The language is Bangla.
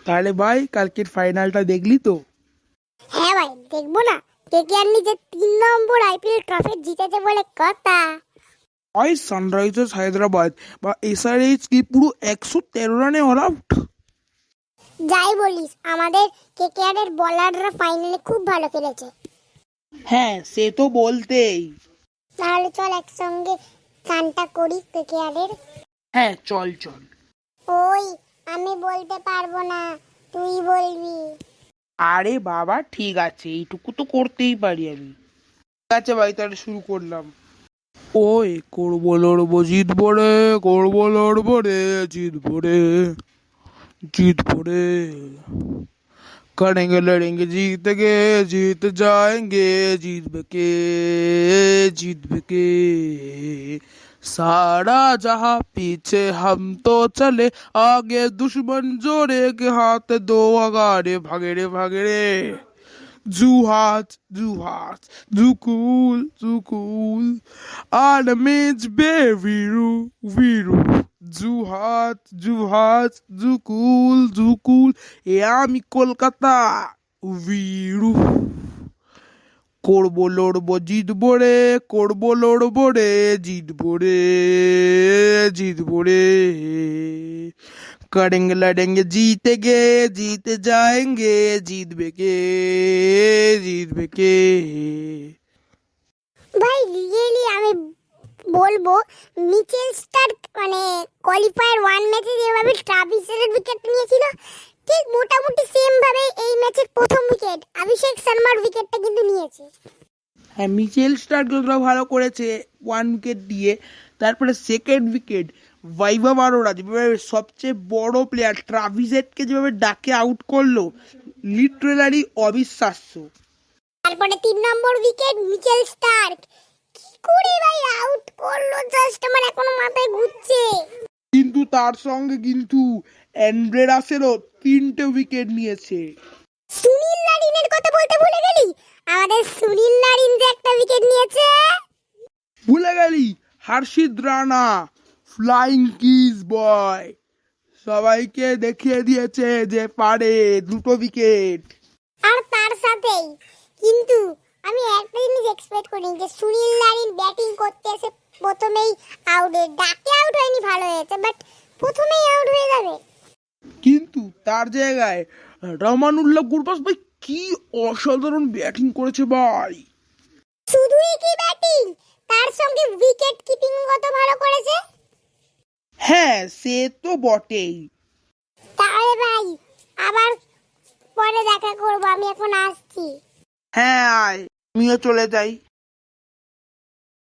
তাহলে ভাই কালকের ফাইনালটা দেখলি তো? হ্যাঁ ভাই, দেখবো না? কেকেআর নিজে 3 নম্বর আইপিএল ট্রফি জিতেছে বলে কথা। ভাই সানরাইজার্স হায়দ্রাবাদ বা এসআরএইচ কি পুরো 113 রানে অল আউট? যাই বলিস, আমাদের কেকেআর এর বলাররা ফাইনালে খুব ভালো খেলেছে। হ্যাঁ সে তো বলতেই। তাহলে চল একসঙ্গে গানটা করি কেকেআর এর। হ্যাঁ চল চল। ওই, আমি বলতে পারবো না, তুই বলবি। আরে বাবা ঠিক আছে, এইটুকু তো করতেই পারি আমি। ঠিক আছে ভাই, তাহলে শুরু করলাম। ওই করবো লড়বো জিতবো রে, করবো লড়বো রে, জিতবো রে, জিতবো রে, करेंगे लड़ेंगे जीतेंगे जीत जाएंगे, जीत के, जीत के, सारा जहां पीछे हम तो चले, आगे दुश्मन जोड़े के हाथ दो अगाड़े, भागे रे भागे रे, Zuhat, Zuhat, Zukul, Zukul, Adamage Beviru, Viru, Zuhat, Zuhat, Zukul, Zukul, এ আমি কলকাতা, ভিরু, করবো লড়বো জিতবো রে, করবো লড়বো রে, জিতবো রে, জিতবো রে, करेंगे लड़ेंगे जीतेंगे जीत जाएंगे, जीतबे के, जीतबे के। ভাই রিয়েলি আমি বলবো, মিচেল স্টার্ক মানে কোয়ালিফায়ার 1 ম্যাচে যেভাবে ট্রাভিসের উইকেট নিয়েছিল, ঠিক মোটামুটি সেম ভাবে এই ম্যাচের প্রথম উইকেট অভিষেক শর্মার উইকেটটা কিন্তু নিয়েছে। হ্যাঁ মিচেল স্টার্ক যতটা ভালো করেছে 1 উইকেট দিয়ে, তারপরে সেকেন্ড উইকেট বৈভব অরোরা যেভাবে সবচেয়ে বড় প্লেয়ার ট্রাভিসেটকে যেভাবে ডাকে আউট করলো, লিটারালি অবিশ্বাস্য। তারপরে 3 নম্বর উইকেট মিচেল স্টার্ক কি করে ভাই আউট করলো, জাস্ট আমার এখনো মাথায় ঘুরছে। কিন্তু তার সঙ্গে কিন্তু অ্যান্ড্রে রাসেলও 3টে উইকেট নিয়েছে। সুনীল নারিনের কথা বলতে ভুলে গেলি, আমাদের সুনীল নারিন যে একটা উইকেট নিয়েছে। ভুলে গেলি হর্ষিত রানা, ফ্লাইং কিস বয়, সবাইকে দেখিয়ে দিয়েছে যে পারে, 2টো উইকেট। আর তার সাথেই কিন্তু আমি একটা জিনিস এক্সপেক্ট করিনি যে সুনীল নারিন ব্যাটিং করতে এসে প্রথমেই আউট হয়ে, ডাকে আউট হয়নি ভালো হয়েছে, বাট প্রথমেই আউট হয়ে যাবে। কিন্তু তার জায়গায় রহমানুল্লাহ গুরবাজ ভাই কি অসাধারণ ব্যাটিং করেছে ভাই। শুধুই কি ব্যাটিং, তার সঙ্গে উইকেট কিপিং কত ভালো করেছে। হ্যাঁ সে তো বটেই। তাহলে ভাই আবার পরে দেখা করবো, আমি এখন আসছি। হ্যাঁ আয়, আমিও চলে যাই।